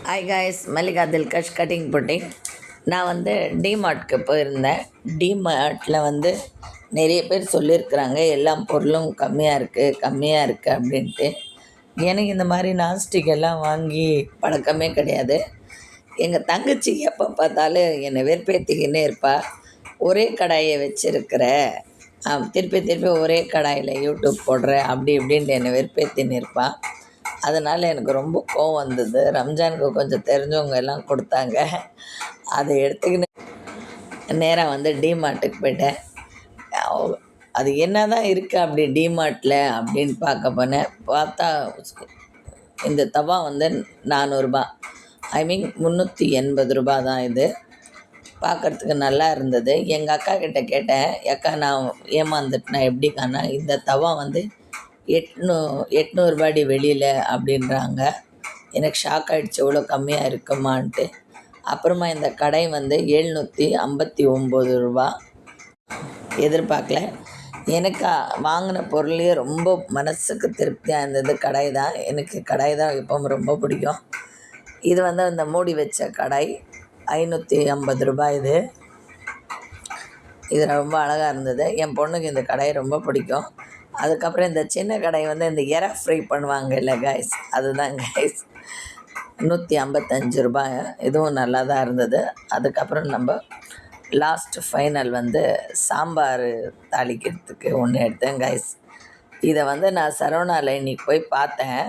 Hi guys, Mallika Dilkash cutting putting. நான் வந்து டிமார்ட்க்கு போயிருந்தேன். டிமார்ட்டில் வந்து நிறைய பேர் சொல்லியிருக்கிறாங்க எல்லா பொருளும் கம்மியாக இருக்குது அப்படின்ட்டு. எனக்கு இந்த மாதிரி நான்ஸ்டிக் எல்லாம் வாங்கி பழக்கமே கிடையாது. எங்கள் தங்கச்சி எப்போ பார்த்தாலும் என்னை வெறுப்பேற்றிக்கின்னே இருப்பா. ஒரே கடாயை வச்சுருக்கிற, திருப்பி திருப்பி ஒரே கடாயில் யூடியூப் போடுற அப்படி இப்படின்ட்டு என்னை வெறுப்பேற்றின்னு இருப்பாள். அதனால் எனக்கு ரொம்ப கோவம் வந்தது. ரம்ஜானுக்கு கொஞ்சம் தெரிஞ்சவங்க எல்லாம் கொடுத்தாங்க. அதை எடுத்துக்கின்னு நேராக வந்து டிமார்ட்டுக்கு போயிட்டேன். அது என்ன தான் இருக்குது அப்படி டிமார்ட்டில் அப்படின்னு பார்க்க போனேன். பார்த்தா இந்த தவா வந்து 400 ஐ மீன் 380 தான். இது பார்க்குறதுக்கு நல்லா இருந்தது. எங்கள் அக்கா கிட்டே கேட்டேன், அக்கா நான் ஏமாந்துட்டேனா எப்படிக்கானா, இந்த தவா வந்து 800 வெளியில் அப்படின்றாங்க. எனக்கு ஷாக் ஆகிடுச்சு, இவ்வளோ கம்மியாக இருக்குமான்ட்டு. அப்புறமா இந்த கடை வந்து 759 எதிர்பார்க்கல. எனக்கு வாங்கின பொருளையே ரொம்ப மனசுக்கு திருப்தியாக இருந்தது. கடை தான், எனக்கு கடை தான் எப்பவும் ரொம்ப பிடிக்கும். இது வந்து அந்த மூடி வச்ச கடை 550 இது. இது ரொம்ப அழகாக இருந்தது. என் பொண்ணுக்கு இந்த கடை ரொம்ப பிடிக்கும். அதுக்கப்புறம் இந்த சின்ன கடை வந்து இந்த எறா ஃப்ரை பண்ணுவாங்க இல்லை கைஸ், அதுதான் கைஸ் 155. இதுவும் நல்லா தான் இருந்தது. அதுக்கப்புறம் நம்ம லாஸ்ட் ஃபைனல் வந்து சாம்பார் தாளிக்கிறதுக்கு ஒன்று எடுத்தேன் கைஸ். இதை வந்து நான் சரவணாவில் இன்றைக்கி போய் பார்த்தேன்,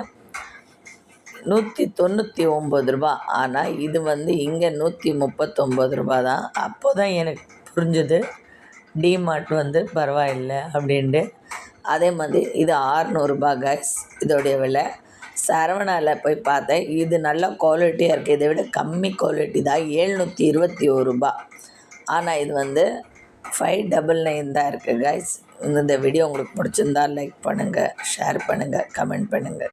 199. ஆனால் இது வந்து இங்கே 139 தான். அப்போ தான் எனக்கு புரிஞ்சுது டிமார்ட் வந்து பரவாயில்லை அப்படின்ட்டு. அதே மாதிரி இது 600 கைஸ் இதோடைய விலை. சரவணாவில் போய் பார்த்தேன், இது நல்ல குவாலிட்டியாக இருக்குது. இதை விட கம்மி குவாலிட்டி தான், 721. ஆனால் இது வந்து 599 தான் இருக்குது கைஸ். இந்த வீடியோ உங்களுக்கு பிடிச்சிருந்தால் லைக் பண்ணுங்கள், ஷேர் பண்ணுங்கள், கமெண்ட் பண்ணுங்கள்.